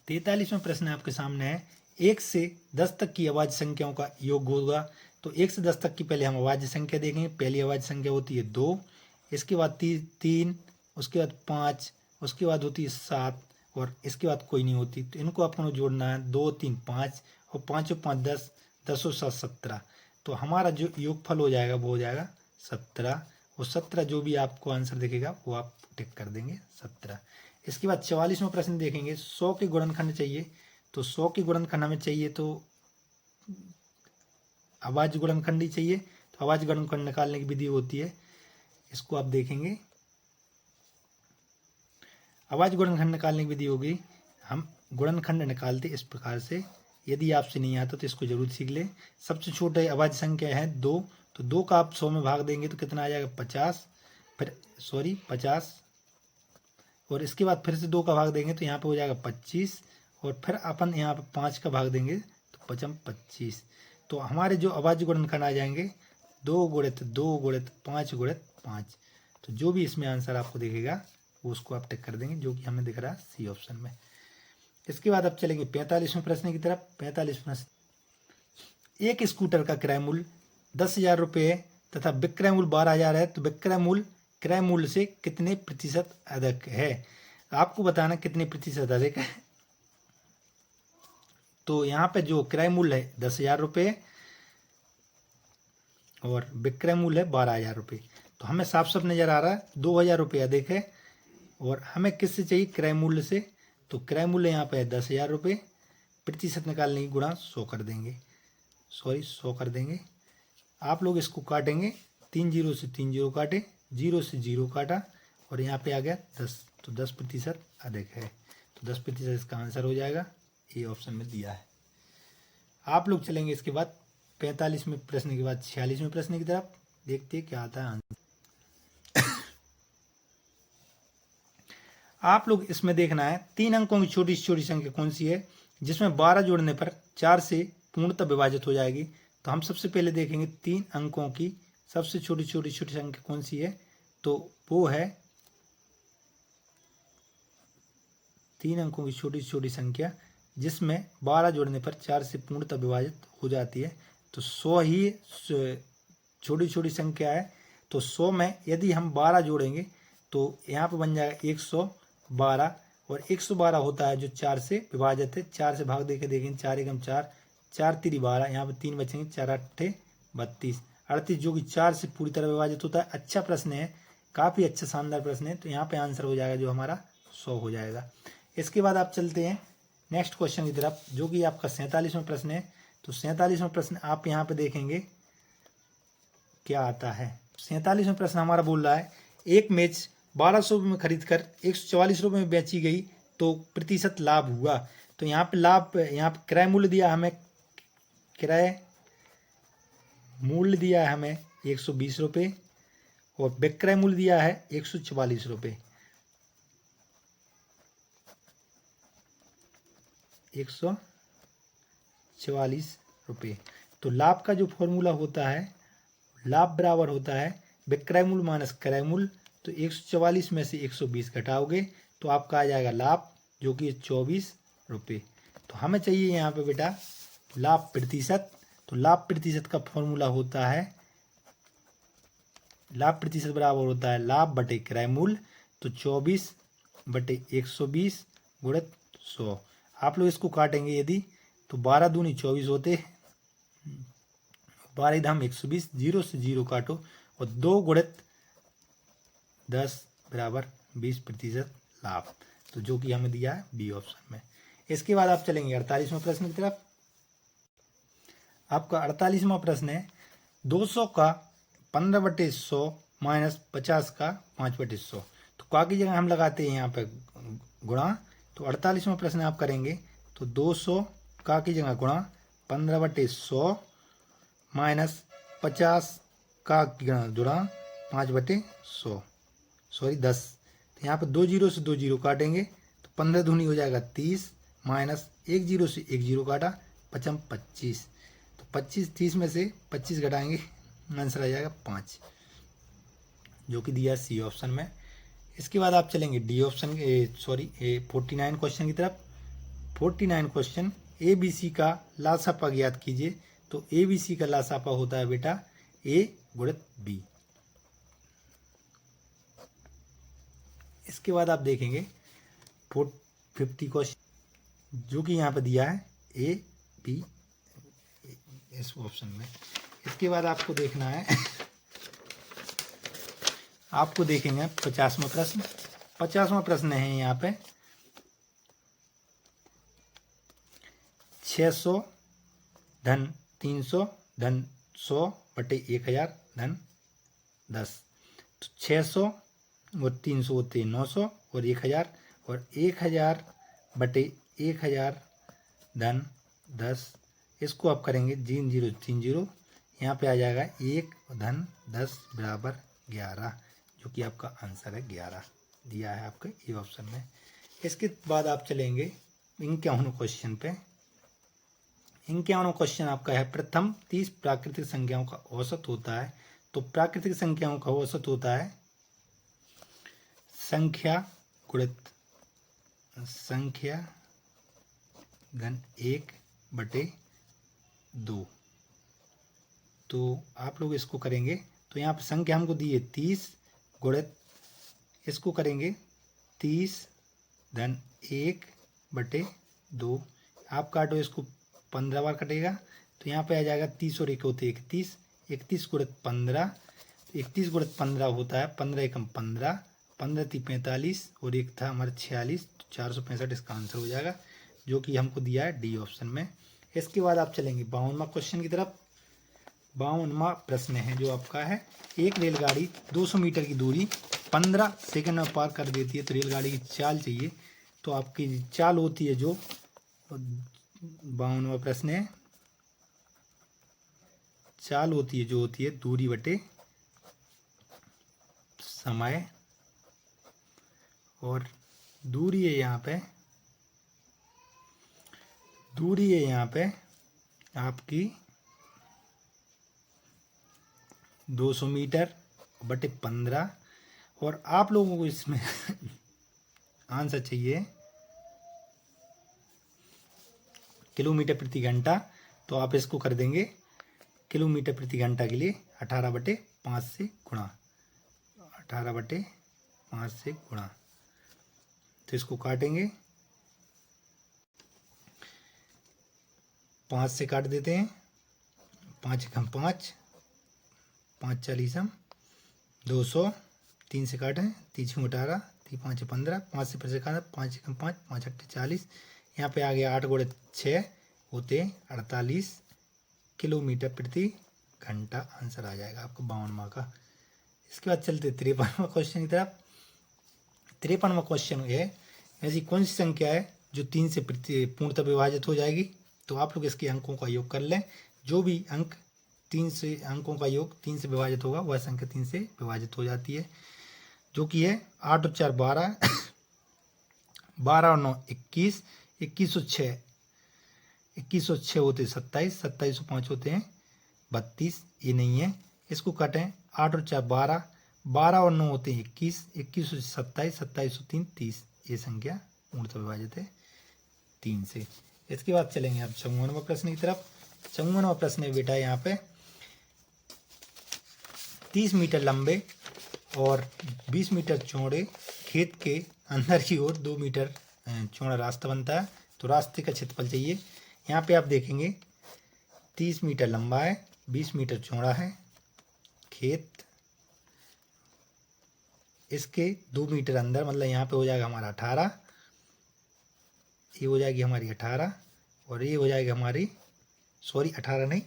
43वां प्रश्न आपके सामने है, 1 से 10 तक की अभाज्य संख्याओं का योग होगा। तो 1 से 10 तक की पहले हम अभाज्य संख्या देखेंगे। पहली अभाज्य संख्या होती है 2, इसके बाद 3, उसके बाद 5, उसके बाद होती है 7 और इसके बाद कोई नहीं होती। तो इनको आपको जोड़ना है 2 3 5 और 5 और 5 10, 10 और 7 17। तो हमारा जो योगफल हो जाएगा वो हो जाएगा 17 और 17 जो भी आपको आंसर दिखेगा वो आप टिक कर देंगे 17। इसके बाद 44वां प्रश्न देखेंगे, 100 के गुणनखंड चाहिए। तो 100 के गुणनखंड हमें चाहिए तो अभाज्य गुणनखंड ही चाहिए। तो अभाज्य गुणनखंड निकालने की विधि होती है, इसको आप देखेंगे। अभाज्य गुणनखंड निकालने की विधि होगी, हम गुणनखंड निकालते इस प्रकार से। यदि आपसे नहीं आता तो इसको जरूर सीख ले। सबसे छोटे अभाज्य संख्या है 2, तो 2 का आप 100 में भाग देंगे तो कितना आ जाएगा 50, फिर 50 और इसके बाद फिर से 2 का भाग देंगे तो यहाँ पे हो जाएगा 25 और फिर अपन यहाँ पे 5 का भाग देंगे तो 5 25। तो हमारे जो अभाज्य गुणनखंड आ जाएंगे 2 गुणित 2 गुणित 5 गुणित 5। तो जो भी इसमें आंसर आपको दिखेगा वो उसको आप टिक कर देंगे, जो कि हमें दिख रहा है सी ऑप्शन में। इसके बाद आप चलेंगे 45वें प्रश्न की तरफ। 45 प्रश्न, एक स्कूटर का क्रय मूल्य 10,000 रुपये है तथा विक्रय मूल्य 12,000 है। तो विक्रय मूल्य क्रय मूल्य से कितने प्रतिशत अधिक है? आपको बताना कितने प्रतिशत अधिक है। तो यहाँ पे जो क्रय मूल्य है 10,000 रुपये और विक्रय मूल्य है 12,000 रुपये। तो हमें साफ साफ नजर आ रहा है 2,000 रुपये अधिक है और हमें किससे चाहिए क्रय मूल्य से। तो क्रय मूल्य यहाँ पे है 10,000 रुपये, प्रतिशत निकालने की गुणा 100 कर देंगे, 100 कर देंगे। आप लोग इसको काटेंगे, 3 0 से 3 0 काटे, 0 से 0 काटा और यहाँ पे आ गया 10, तो 10% अधिक है। तो 10% इसका आंसर हो जाएगा, ये ऑप्शन में दिया है। आप लोग चलेंगे इसके बाद 45वें प्रश्न के बाद 46वें प्रश्न की तरफ, देखते क्या आता है आंसर। आप लोग इसमें देखना है 3 अंकों की छोटी से छोटी संख्या कौन सी है जिसमें 12 जोड़ने पर 4 से पूर्णतः विभाजित हो जाएगी। तो हम सबसे पहले देखेंगे 3 अंकों की सबसे छोटी छोटी संख्या कौन सी है। तो वो है 3 अंकों की छोटी संख्या जिसमें 12 जोड़ने पर 4 से पूर्णतः विभाजित हो जाती है। तो 100 ही छोटी छोटी संख्या है। तो 100 में यदि हम 12 जोड़ेंगे तो यहाँ पर बन जाएगा 112 और 112 होता है जो 4 से विभाजित है। 4 से भाग देके देखेंगे, 4 एकम 4, 4 3 12, यहाँ पे 3 बचेंगे, 4 8 32, 38 जो कि 4 से पूरी तरह विभाजित होता है। अच्छा प्रश्न है, काफ़ी अच्छा शानदार प्रश्न है। तो यहाँ पे आंसर हो जाएगा जो हमारा 100 हो जाएगा। इसके बाद आप चलते हैं नेक्स्ट क्वेश्चन की तरफ जो कि आपका 47वां प्रश्न है। तो 47वां प्रश्न आप यहाँ पे देखेंगे क्या आता है। 47वां प्रश्न हमारा बोल रहा है एक मेज 1200 में खरीद कर 144 रुपये में बेची गई तो प्रतिशत लाभ हुआ। तो यहाँ पे लाभ, यहाँ पे क्रय मूल्य दिया हमें, क्रय मूल्य दिया है हमें 120 रुपये और विक्रय मूल्य दिया है 144 रुपये। 144 रुपये। तो लाभ का जो फॉर्मूला होता है, लाभ बराबर होता है विक्रय मूल्य माइनस क्रय मूल्य। तो 144 में से 120 घटाओगे तो आपका आ जाएगा लाभ जो कि 24 रुपये। तो हमें चाहिए यहाँ पे बेटा लाभ प्रतिशत। तो लाभ प्रतिशत का फॉर्मूला होता है, लाभ प्रतिशत बराबर होता है लाभ बटे क्रय मूल्य। तो 24 बटे 120 गुणित 100। आप लोग इसको काटेंगे यदि तो 12 दूनी 24 होते, 12 धाम 120, 0 से 0 काटो और 2 गुणित 10 बराबर 20% लाभ, तो जो कि हमें दिया है बी ऑप्शन में। इसके बाद आप चलेंगे 48वें प्रश्न की तरफ। आपका 48वां प्रश्न है 200 का 15/100 माइनस 50 का 5/100। तो का की जगह हम लगाते हैं यहाँ पे गुणा। तो 48वां प्रश्न आप करेंगे तो 200 का की जगह गुणा 15/100 माइनस 50 का गुणा 5/100, सॉरी 10। तो यहाँ पे 2 जीरो से 2 जीरो काटेंगे तो 15 दूनी हो जाएगा 30 माइनस 1 जीरो से 1 जीरो काटा 55 25। तो 25 30 में से 25 घटाएंगे आंसर आ जाएगा 5, जो कि दिया सी ऑप्शन में। इसके बाद आप चलेंगे डी ऑप्शन 49 क्वेश्चन की तरफ। 49 क्वेश्चन ए बी सी का लासापा ज्ञात कीजिए। तो ए बी सी का लासापा होता है बेटा ए गुणित बी। इसके बाद आप देखेंगे 50 क्वेश्चन, जो कि यहाँ पे दिया है ए बी इस ऑप्शन में। इसके बाद आपको देखना है आपको देखेंगे 50वां प्रश्न। 50वां प्रश्न है यहाँ पे 600 धन 300 धन 100/1000 धन 10। तो 600 और 300 होते हैं 900 और 1000, और 1000/1000 धन 10। इसको आप करेंगे 3 जीरो 3 जीरो, यहाँ पे आ जाएगा 1 धन 10 बराबर 11, जो कि आपका आंसर है 11 दिया है आपके ए ऑप्शन में। इसके बाद आप चलेंगे 51 क्वेश्चन पे। 51वां क्वेश्चन आपका है प्रथम 30 प्राकृतिक संख्याओं का औसत होता है। तो प्राकृतिक संख्याओं का औसत होता है संख्या गुणित संख्या घन 1/2। तो आप लोग इसको करेंगे तो यहाँ पर संख्या हमको दी है 30 गुणित इसको करेंगे 30 धन 1/2। आप काटो इसको 15 बार कटेगा तो यहाँ पे आ जाएगा 30 और 1 होते 31, 31 गुणित 15, 31 गुणित 15 होता है 15 एकम 15, 15 × 45 और एक था हमारा 46, 465 इसका आंसर हो जाएगा, जो कि हमको दिया है डी ऑप्शन में। इसके बाद आप चलेंगे 52वां क्वेश्चन की तरफ। 52वां प्रश्न है जो आपका है एक रेलगाड़ी 200 मीटर की दूरी 15 सेकंड में पार कर देती है। तो रेलगाड़ी की चाल चाहिए, तो आपकी चाल होती है जो 52वां प्रश्न है चाल होती है जो होती है दूरी बटे समय, और दूरी है यहाँ पे आपकी 200 मीटर बटे 15, और आप लोगों को इसमें आंसर चाहिए किलोमीटर प्रति घंटा। तो आप इसको कर देंगे किलोमीटर प्रति घंटा के लिए 18/5 से गुणा, 18/5 से गुणा। तो इसको काटेंगे 5 से काट देते हैं, 5 एकम 5, 5 40 200, 3 से काटें 3 18, 3 5 15, 5 से फिर से काटा 5 एकम 5, 5 8 40, यहाँ पे आ गया 8 गुणित 6 होते 48 किलोमीटर प्रति घंटा आंसर आ जाएगा आपको 52वां का। इसके बाद चलते 53वां क्वेश्चन की तरफ। 53वां क्वेश्चन है ऐसी कौन सी संख्या है जो 3 से पूर्णतः विभाजित हो जाएगी। तो आप लोग इसके अंकों का योग कर लें, जो भी अंक 3 से अंकों का योग 3 से विभाजित होगा वह संख्या 3 से विभाजित हो जाती है, जो कि है 8 और 4 12, 12 और 9 21, 21 और 6 2106 होते 27, 27 और 5 होते हैं 32, ये नहीं है, इसको काटें 8 और 4 12, 12 और 9 होते हैं 21, 21 और 27, 27 और 3 30, ये संख्या पूर्णतः विभाजित है 3 से। इसके बाद चलेंगे आप 54वां प्रश्न की तरफ। 54वां प्रश्न है बेटा यहाँ पे 30 मीटर लंबे और 20 मीटर चौड़े खेत के अंदर की ओर 2 मीटर चौड़ा रास्ता बनता है। तो रास्ते का क्षेत्रफल चाहिए। यहाँ पे आप देखेंगे 30 मीटर लंबा है, 20 मीटर चौड़ा है, खेत इसके 2 मीटर अंदर, मतलब यहाँ पे हो जाएगा हमारा 18, ये हो जाएगी हमारी 18 और ये हो जाएगी हमारी, सॉरी 18 नहीं,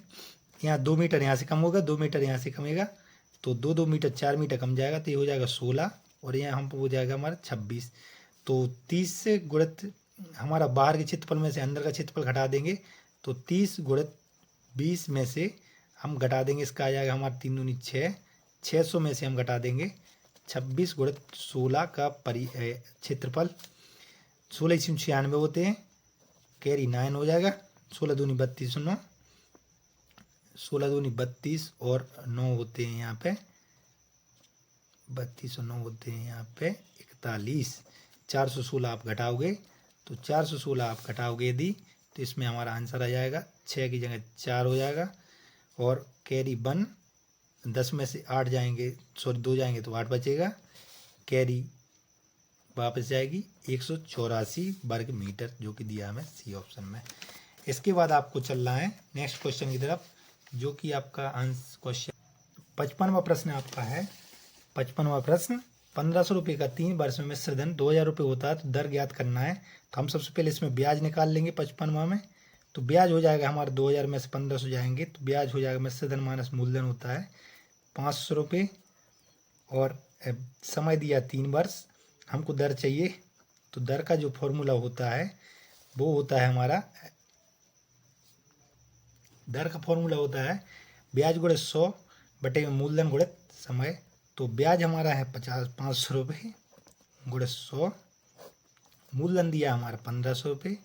यहाँ 2 मीटर यहाँ से कम होगा, 2 मीटर यहाँ से कमेगा तो 2 मीटर 4 मीटर कम जाएगा तो ये हो जाएगा 16 और यहाँ हम हो जाएगा हमारा 26। तो 30 से गुणित हमारा बाहर के क्षेत्रफल में से अंदर का क्षेत्रफल घटा देंगे तो 30 गुणित 20 में से हम घटा देंगे, इसका आ जाएगा हमारा 3 दूनी 6, 600 में से हम घटा देंगे 26 गुणित 16 का क्षेत्रफल, 16×96 होते हैं, कैरी 9 हो जाएगा, 16 दूनी 32 9, 16 दूनी 32 और 9 होते हैं यहाँ पे 32 और 9 होते हैं यहाँ पे 41। 416 आप घटाओगे तो 416 आप घटाओगे यदि तो इसमें हमारा आंसर आ जाएगा 6 की जगह 4 हो जाएगा और कैरी 1, 10 में से 8 जाएंगे, सॉरी 2 जाएंगे तो 8 बचेगा, कैरी वापस जाएगी 184 वर्ग मीटर, जो कि दिया हमें सी ऑप्शन में। इसके बाद आपको चलना है नेक्स्ट क्वेश्चन की तरफ, जो कि आपका आंसर क्वेश्चन 55वां प्रश्न आपका है। 55वां प्रश्न, 1500 रुपये का 3 वर्ष में मिश्र धन 2000 रुपये होता है तो दर ज्ञात करना है। तो हम सबसे पहले इसमें ब्याज निकाल लेंगे 55वां में। तो ब्याज हो जाएगा हमारा 2000 में से 1500 जाएंगे तो ब्याज हो जाएगा मिश्र धन माइनस मूलधन होता है 500 रुपये और समय दिया 3 वर्ष, हमको दर चाहिए। तो दर का जो फॉर्मूला होता है वो होता है हमारा, दर का फॉर्मूला होता है ब्याज गुणित 100 बटे मूलधन गुणित समय। तो ब्याज हमारा है 500 रुपये गुणित 100, मूलधन दिया हमारा 1500 रुपये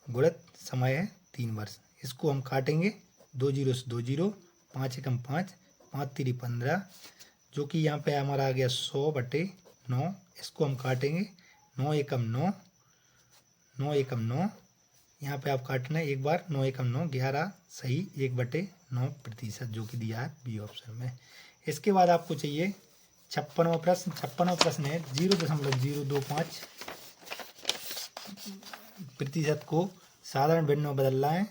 गुणित समय है 3 वर्ष। इसको हम काटेंगे 2 जीरो से 2 जीरो, 5 एकम 5, 5 तिरी 15, जो कि यहाँ पे हमारा आ गया 100 बटे 9। इसको हम काटेंगे 9 एकम 9, 9 एकम 9, यहाँ पे आप काटना है एक बार, 9 एकम 9 11 सही 1/9%, जो कि दिया है बी ऑप्शन में। इसके बाद आपको चाहिए 56वां प्रश्न। 56वां प्रश्न है 0.025% को साधारण भिन्न में बदलना है।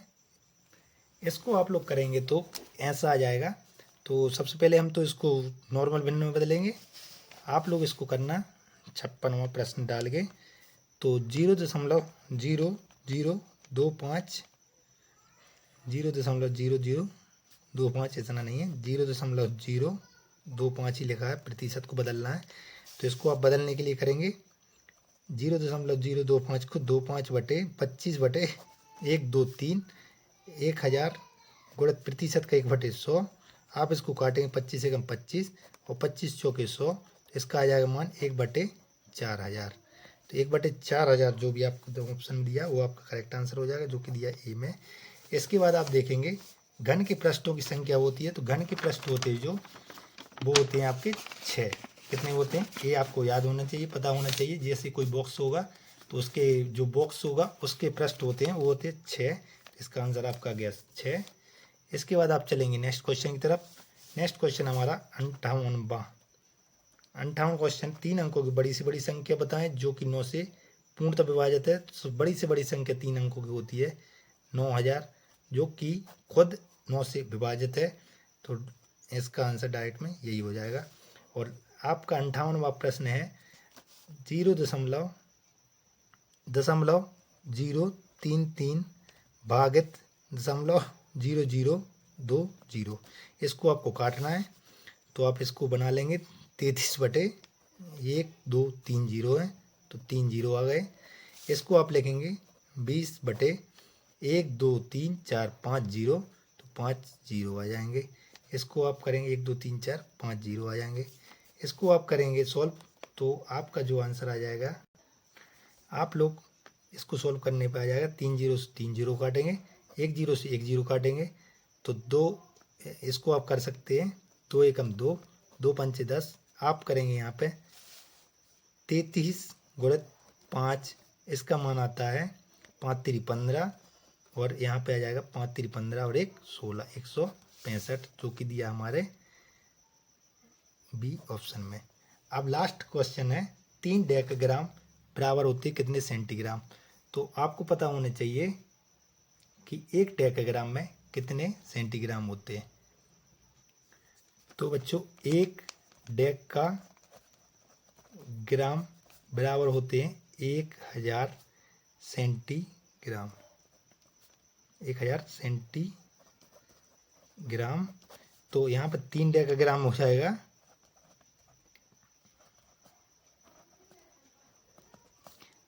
इसको आप लोग करेंगे तो ऐसा आ जाएगा। तो सबसे पहले हम तो इसको नॉर्मल भिन्न में बदलेंगे, आप लोग इसको करना 56वां प्रश्न डाल के। तो 0.0025 0.0025 इतना नहीं है, 0.025 ही लिखा है, प्रतिशत को बदलना है। तो इसको आप बदलने के लिए करेंगे 0.025 को 25 बटे 25 बटे 1 2 3 1000 गुणित प्रतिशत का 1/100। आप इसको काटेंगे 25 एकम 25 और 25 चौके 100, इसका आ जाएगा मान 1/4000। तो 1/4000 जो भी आपको ऑप्शन दिया वो आपका करेक्ट आंसर हो जाएगा, जो कि दिया ए में। इसके बाद आप देखेंगे घन के पृष्ठों की संख्या होती है। तो घन के पृष्ठ होते हैं जो वो होते हैं आपके 6। कितने होते हैं ये आपको याद होना चाहिए, पता होना चाहिए। जैसे कोई बॉक्स होगा तो उसके जो बॉक्स होगा उसके पृष्ठ होते हैं वो होते हैं 6। इसका आंसर आपका गया 6। इसके बाद आप चलेंगे नेक्स्ट क्वेश्चन की तरफ। नेक्स्ट क्वेश्चन हमारा 58वां क्वेश्चन, 3 अंकों की बड़ी से बड़ी संख्या बताएं जो कि 9 से पूर्णतः विभाजित है। तो बड़ी से बड़ी संख्या 3 अंकों की होती है 9000, जो कि खुद 9 से विभाजित है। तो इसका आंसर डायरेक्ट में यही हो जाएगा। और आपका 58वां प्रश्न है 0.033 भागित 0.0020। इसको आपको काटना है। तो आप इसको बना लेंगे 33 बटे 1 2 3 जीरो है तो 3 जीरो आ गए। इसको आप लिखेंगे 20 बटे 1 2 3 4 5 जीरो तो 5 जीरो आ जाएंगे। इसको आप करेंगे 1 2 3 4 5 जीरो आ जाएंगे। इसको आप करेंगे सॉल्व तो आपका जो आंसर आ जाएगा, आप लोग इसको सॉल्व करने पे आ जाएगा 3 जीरो से 3 जीरो काटेंगे, 1 जीरो से 1 जीरो काटेंगे तो 2। इसको आप कर सकते हैं 2 एकम 2, 2 पंचे 10। आप करेंगे यहाँ पे 33 गुणित 5, इसका मान आता है 5 तिरी 15 और यहाँ पे आ जाएगा 5 तिरी 15 और 1 16 165, जो कि दिया हमारे बी ऑप्शन में। अब लास्ट क्वेश्चन है 3 डेकाग्राम बराबर होते कितने सेंटीग्राम। तो आपको पता होना चाहिए कि 1 डेकाग्राम में कितने सेंटीग्राम होते हैं। तो बच्चों 1 डेक का ग्राम बराबर होते हैं 1000 सेंटीग्राम। 1000 सेंटीग्राम। तो यहाँ पर 3 डेकाग्राम हो जाएगा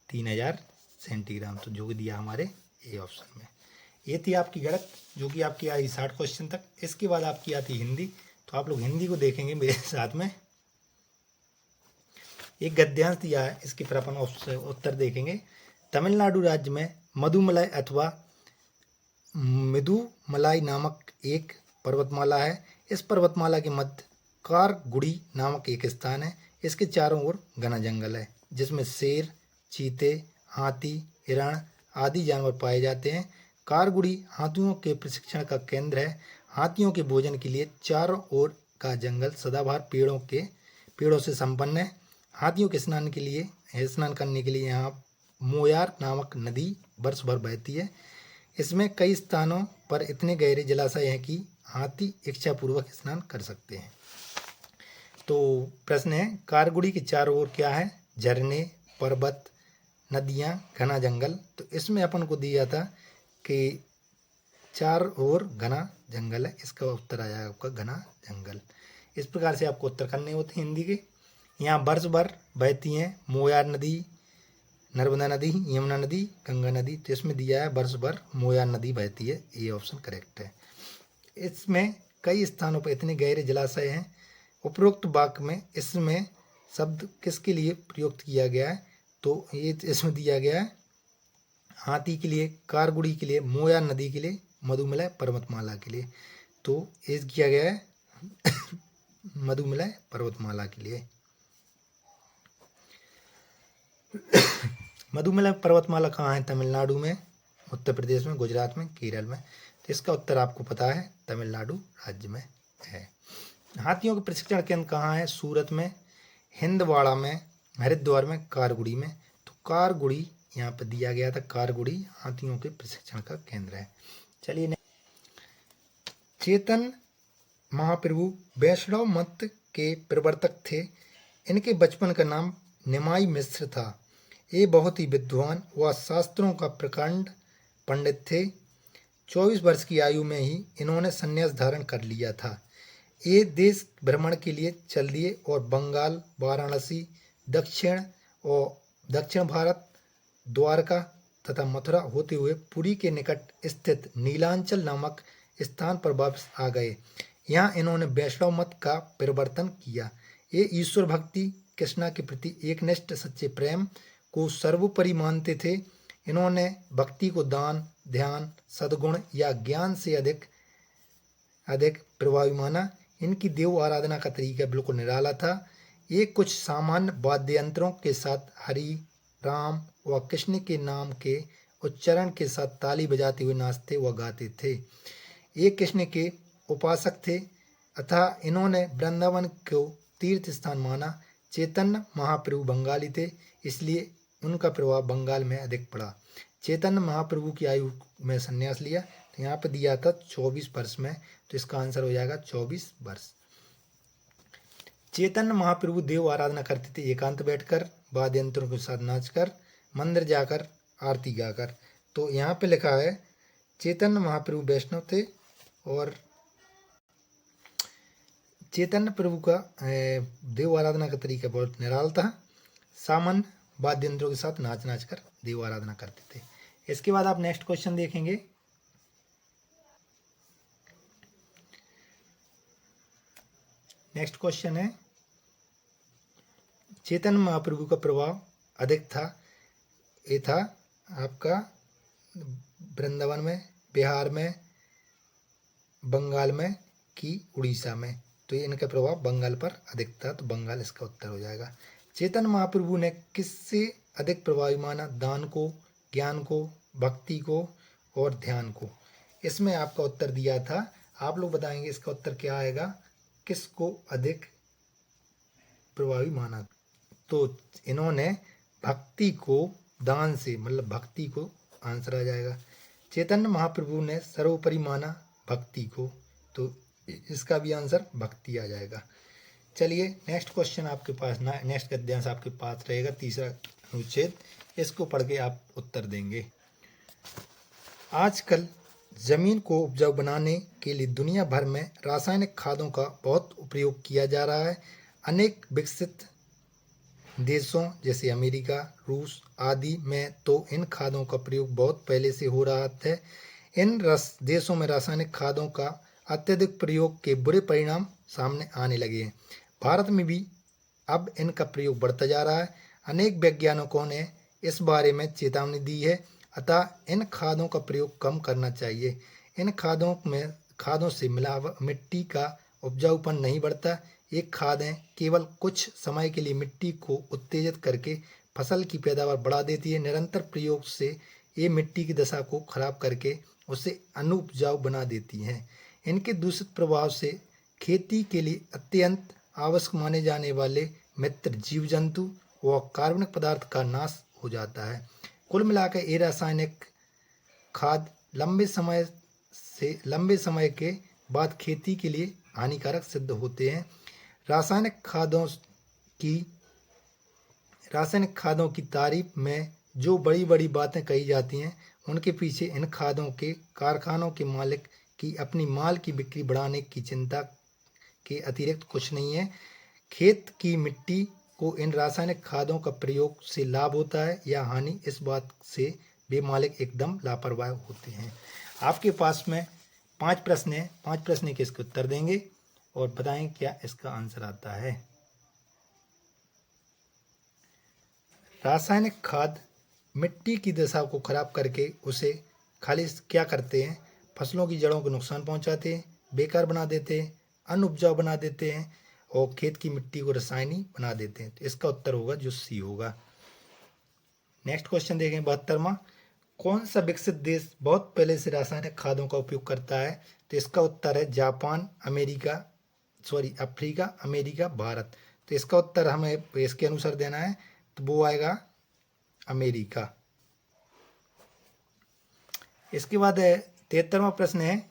3000 सेंटीग्राम। तो जो दिया हमारे ए ऑप्शन में। ये थी आपकी गणित जो कि आपकी आई 60 क्वेश्चन तक। इसके बाद आपकी आती हिंदी। तो आप लोग हिंदी को देखेंगे मेरे साथ में। एक गद्यांश दिया है, इसके फिर अपन उत्तर देखेंगे। तमिलनाडु राज्य में मधुमलाई अथवा मृदुमलाई नामक एक पर्वतमाला है। इस पर्वतमाला के मध्य कारगुड़ी नामक एक स्थान है। इसके चारों ओर घना जंगल है जिसमें शेर, चीते, हाथी, हिरण आदि जानवर पाए जाते हैं। कारगुड़ी हाथियों के प्रशिक्षण का केंद्र है। हाथियों के भोजन के लिए चारों ओर का जंगल सदाबहार पेड़ों से संपन्न है। हाथियों के स्नान करने के लिए यहाँ मोयार नामक नदी वर्ष भर बहती है। इसमें कई स्थानों पर इतने गहरे जलाशय हैं कि हाथी इच्छापूर्वक स्नान कर सकते हैं। तो प्रश्न है, कारगुड़ी के चारों ओर क्या है? झरने, पर्वत, नदियाँ, घना जंगल। तो इसमें अपन को दिया था कि चारों ओर घना जंगल है। इसका उत्तर आया आपका घना जंगल। इस प्रकार से आपको उत्तर करने होते हैं हिंदी के। यहाँ वर्ष भर बहती हैं मोयार नदी, नर्मदा नदी, यमुना नदी, गंगा नदी। तो इसमें दिया है वर्ष भर मोयार नदी बहती है। ये ऑप्शन करेक्ट है। इसमें कई स्थानों पर इतने गहरे जलाशय हैं। उपरोक्त वाक्य में इसमें शब्द किसके लिए प्रयुक्त किया गया है? तो ये इसमें दिया गया है हाथी के लिए, कारगुड़ी के लिए, मोयार नदी के लिए, मधुमलाई पर्वतमाला के लिए। तो ये किया गया है मधुमलाई पर्वतमाला के लिए। मधुमलाई पर्वतमाला कहाँ है? तमिलनाडु में, उत्तर प्रदेश में, गुजरात में, केरल में। तो इसका उत्तर आपको पता है तमिलनाडु राज्य में है। हाथियों के प्रशिक्षण केंद्र कहाँ है? सूरत में, हिंदवाड़ा में, हरिद्वार में, कारगुड़ी में। तो कारगुड़ी यहाँ पर दिया गया था। कारगुड़ी हाथियों के प्रशिक्षण का केंद्र है। चलिए, चेतन महाप्रभु वैष्णव मत के प्रवर्तक थे। इनके बचपन का नाम निमाई मिश्र था। ये बहुत ही विद्वान व शास्त्रों का प्रकांड पंडित थे। 24 वर्ष की आयु में ही इन्होंने संन्यास धारण कर लिया था। ये देश भ्रमण के लिए चल दिए और बंगाल, वाराणसी, दक्षिण भारत, द्वारका तथा मथुरा होते हुए पुरी के निकट स्थित नीलांचल नामक स्थान पर वापस आ गए। यहाँ इन्होंने वैष्णव मत का परिवर्तन किया। ये ईश्वर भक्ति, कृष्णा के प्रति एकनिष्ठ सच्चे प्रेम को सर्वोपरि मानते थे। इन्होंने भक्ति को दान, ध्यान, सद्गुण या ज्ञान से अधिक प्रभावी माना। इनकी देव आराधना का तरीका बिल्कुल निराला था। ये कुछ सामान्य वाद्य यंत्रों के साथ हरि, राम व कृष्ण के नाम के उच्चारण के साथ ताली बजाते हुए नाचते व गाते थे। ये कृष्ण के उपासक थे अतः इन्होंने वृंदावन को तीर्थ स्थान माना। चैतन्य महाप्रभु बंगाली थे, इसलिए उनका प्रभाव बंगाल में अधिक पड़ा। चैतन्य महाप्रभु की आयु में संन्यास लिया। तो यहाँ पर दिया था 24 वर्ष में। तो इसका आंसर हो जाएगा 24 वर्ष। चैतन्य महाप्रभु देव आराधना करते थे एकांत बैठकर, वाद्य यंत्रों के साथ नाचकर, मंदिर जाकर, आरती गाकर। तो यहाँ पे लिखा है चैतन्य महाप्रभु वैष्णव थे और चैतन्य प्रभु का देव आराधना का तरीका बहुत निराला था। सामान्य वाद्य यंत्रों के साथ नाच नाच कर देव आराधना करते थे। इसके बाद आप नेक्स्ट क्वेश्चन देखेंगे। नेक्स्ट क्वेश्चन है, चैतन्य महाप्रभु का प्रभाव अधिक था। ये था आपका वृंदावन में, बिहार में, बंगाल में कि उड़ीसा में। तो ये इनका प्रभाव बंगाल पर अधिक था। तो बंगाल इसका उत्तर हो जाएगा। चैतन्य महाप्रभु ने किससे अधिक प्रभावी माना? दान को, ज्ञान को, भक्ति को और ध्यान को। इसमें आपका उत्तर दिया था। आप लोग बताएंगे इसका उत्तर क्या आएगा, किसको अधिक प्रभावी माना? तो इन्होंने भक्ति को दान से, मतलब भक्ति को आंसर आ जाएगा। चैतन्य महाप्रभु ने सर्वोपरि माना भक्ति को। तो इसका भी आंसर भक्ति आ जाएगा। चलिए नेक्स्ट क्वेश्चन आपके पास ना, नेक्स्ट गद्यांश आपके पास रहेगा तीसरा अनुच्छेद, इसको पढ़ के आप उत्तर देंगे। आजकल जमीन को उपजाऊ बनाने के लिए दुनिया भर में रासायनिक खादों का बहुत उपयोग किया जा रहा है। अनेक विकसित देशों जैसे अमेरिका, रूस आदि में तो इन खादों का प्रयोग बहुत पहले से हो रहा है। इन देशों में रासायनिक खादों का अत्यधिक प्रयोग के बुरे परिणाम सामने आने लगे हैं। भारत में भी अब इनका प्रयोग बढ़ता जा रहा है। अनेक वैज्ञानिकों ने इस बारे में चेतावनी दी है, अतः इन खादों का प्रयोग कम करना चाहिए। इन खादों से मिट्टी का उपजाऊपन नहीं बढ़ता। ये खादें केवल कुछ समय के लिए मिट्टी को उत्तेजित करके फसल की पैदावार बढ़ा देती है। निरंतर प्रयोग से ये मिट्टी की दशा को खराब करके उसे अनुपजाऊ बना देती हैं। इनके दूषित प्रभाव से खेती के लिए अत्यंत आवश्यक माने जाने वाले मित्र जीव जंतु व कार्बनिक पदार्थ का नाश हो जाता है। कुल मिलाकर ये रासायनिक खाद लंबे समय के बाद खेती के लिए हानिकारक सिद्ध होते हैं। रासायनिक खादों की तारीफ में जो बड़ी बड़ी बातें कही जाती हैं, उनके पीछे इन खादों के कारखानों के मालिक की अपनी माल की बिक्री बढ़ाने की चिंता के अतिरिक्त कुछ नहीं है। खेत की मिट्टी को इन रासायनिक खादों का प्रयोग से लाभ होता है या हानि, इस बात से वे मालिक एकदम लापरवाह होते हैं। आपके पास में 5 प्रश्न हैं, 5 प्रश्न के इसके उत्तर देंगे और बताएं क्या इसका आंसर आता है। रासायनिक खाद मिट्टी की दशा को खराब करके उसे खालिश क्या करते हैं? फसलों की जड़ों को नुकसान पहुंचाते हैं, बेकार बना देते हैं, अनउपजाऊ बना देते हैं और खेत की मिट्टी को रासायनिक बना देते हैं। तो इसका उत्तर होगा जो सी होगा। नेक्स्ट क्वेश्चन देखें 72वां। कौन सा विकसित देश बहुत पहले से रासायनिक खादों का उपयोग करता है? तो इसका उत्तर है जापान, अफ्रीका, अमेरिका, भारत। तो इसका उत्तर हमें इसके अनुसार देना है, तो वो आएगा अमेरिका। इसके बाद 73वां प्रश्न है,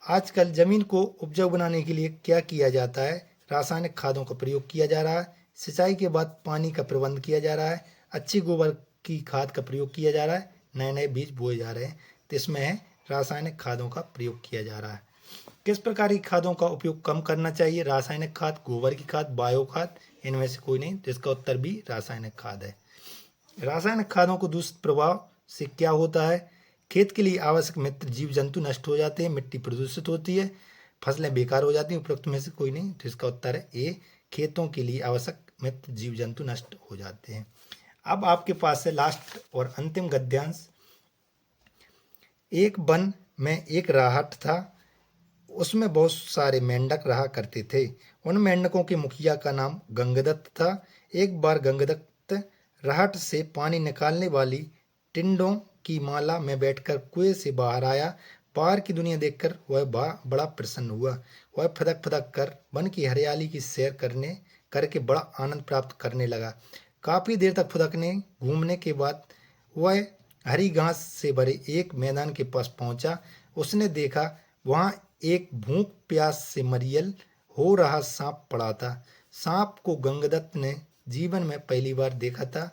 आजकल जमीन को उपजाऊ बनाने के लिए क्या किया जाता है? रासायनिक खादों का प्रयोग किया जा रहा है, सिंचाई के बाद पानी का प्रबंध किया जा रहा है, अच्छी गोबर की खाद का प्रयोग किया जा रहा है, नए नए बीज बोए जा रहे हैं। तो इसमें है रासायनिक खादों का प्रयोग किया जा रहा है। किस प्रकार की खादों का उपयोग कम करना चाहिए? रासायनिक खाद, गोबर की खाद, बायो खाद, इनमें से कोई नहीं। तो इसका उत्तर भी रासायनिक खाद है। रासायनिक खादों को दूषित प्रभाव से क्या होता है? खेत के लिए आवश्यक मित्र जीव जंतु नष्ट हो जाते हैं, मिट्टी प्रदूषित होती है, फसलें बेकार हो जाती हैं। उपरोक्त में से कोई नहीं। तो इसका उत्तर है ए, खेतों के लिए आवश्यक मित्र जीव जंतु नष्ट हो जाते हैं। अब आपके पास है लास्ट और अंतिम गद्यांश। एक वन में एक राहत था, उसमें बहुत सारे मेंढक रहा करते थे। उन मेंढकों के मुखिया का नाम गंगदत्त था। एक बार गंगदत्त राहत से पानी निकालने वाली टिंडों की माला में बैठकर कुएं से बाहर आया। बाहर की दुनिया देखकर वह बड़ा प्रसन्न हुआ। वह फदक फदक कर वन की हरियाली की सैर करके बड़ा आनंद प्राप्त करने लगा। काफ़ी देर तक फुदकने घूमने के बाद वह हरी घास से भरे एक मैदान के पास पहुंचा। उसने देखा वहां एक भूख प्यास से मरियल हो रहा सांप पड़ा था। सांप को गंगदत्त ने जीवन में पहली बार देखा था।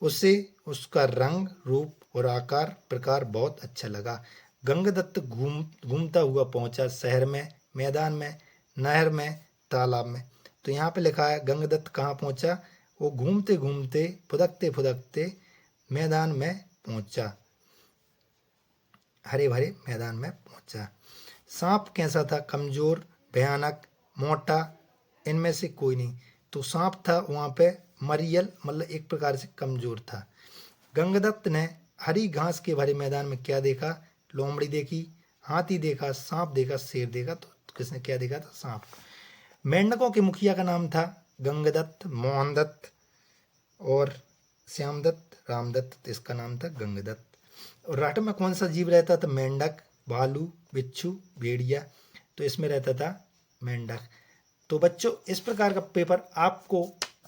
उसे उसका रंग, रूप और आकार प्रकार बहुत अच्छा लगा। गंगदत्त घूमता हुआ पहुंचा शहर में, मैदान में, नहर में, तालाब में। तो यहाँ पे लिखा है गंगदत्त कहाँ पहुंचा? वो घूमते घूमते फुदकते फुदकते मैदान में पहुंचा, हरे भरे मैदान में पहुंचा। सांप कैसा था? कमजोर, भयानक, मोटा, इनमें से कोई नहीं। तो सांप था वहाँ पे मरियल, मतलब एक प्रकार से कमजोर था। गंगदत्त ने हरी घास के भरे मैदान में क्या देखा? लोमड़ी देखी, हाथी देखा, सांप देखा, शेर देखा। तो किसने क्या देखा था? सांप। मेंढकों के मुखिया का नाम था गंगदत्त, मोहनदत्त और श्यामदत्त, रामदत्त। इसका नाम था गंगदत्त। और राट में कौन सा जीव रहता था? मेंढक, भालू, बिच्छू, भेड़िया। तो इसमें रहता था मेंढक। तो बच्चों इस प्रकार का पेपर आपको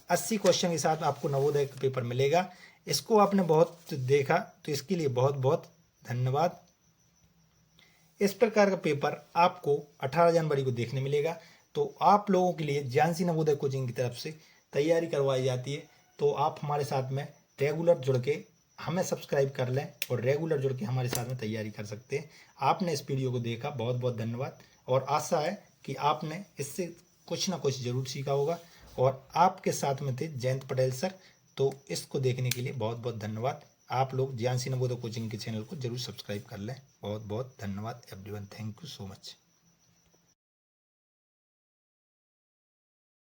80 क्वेश्चन के साथ आपको नवोदय का पेपर मिलेगा। इसको आपने बहुत देखा तो इसके लिए बहुत बहुत धन्यवाद। इस प्रकार का पेपर आपको 18 जनवरी को देखने मिलेगा। तो आप लोगों के लिए ज्ञानसी नवोदय कोचिंग की तरफ से तैयारी करवाई जाती है। तो आप हमारे साथ में रेगुलर जुड़ के हमें सब्सक्राइब कर लें और रेगुलर जुड़ के हमारे साथ में तैयारी कर सकते हैं। आपने इस वीडियो को देखा, बहुत बहुत धन्यवाद। और आशा है कि आपने इससे कुछ ना कुछ जरूर सीखा होगा। और आपके साथ में थे जयंत पटेल सर। तो इसको देखने के लिए बहुत बहुत धन्यवाद। आप लोग ज्ञानसी नवोदय कोचिंग के चैनल को जरूर सब्सक्राइब कर लें। बहुत बहुत धन्यवाद everyone. Thank you so much.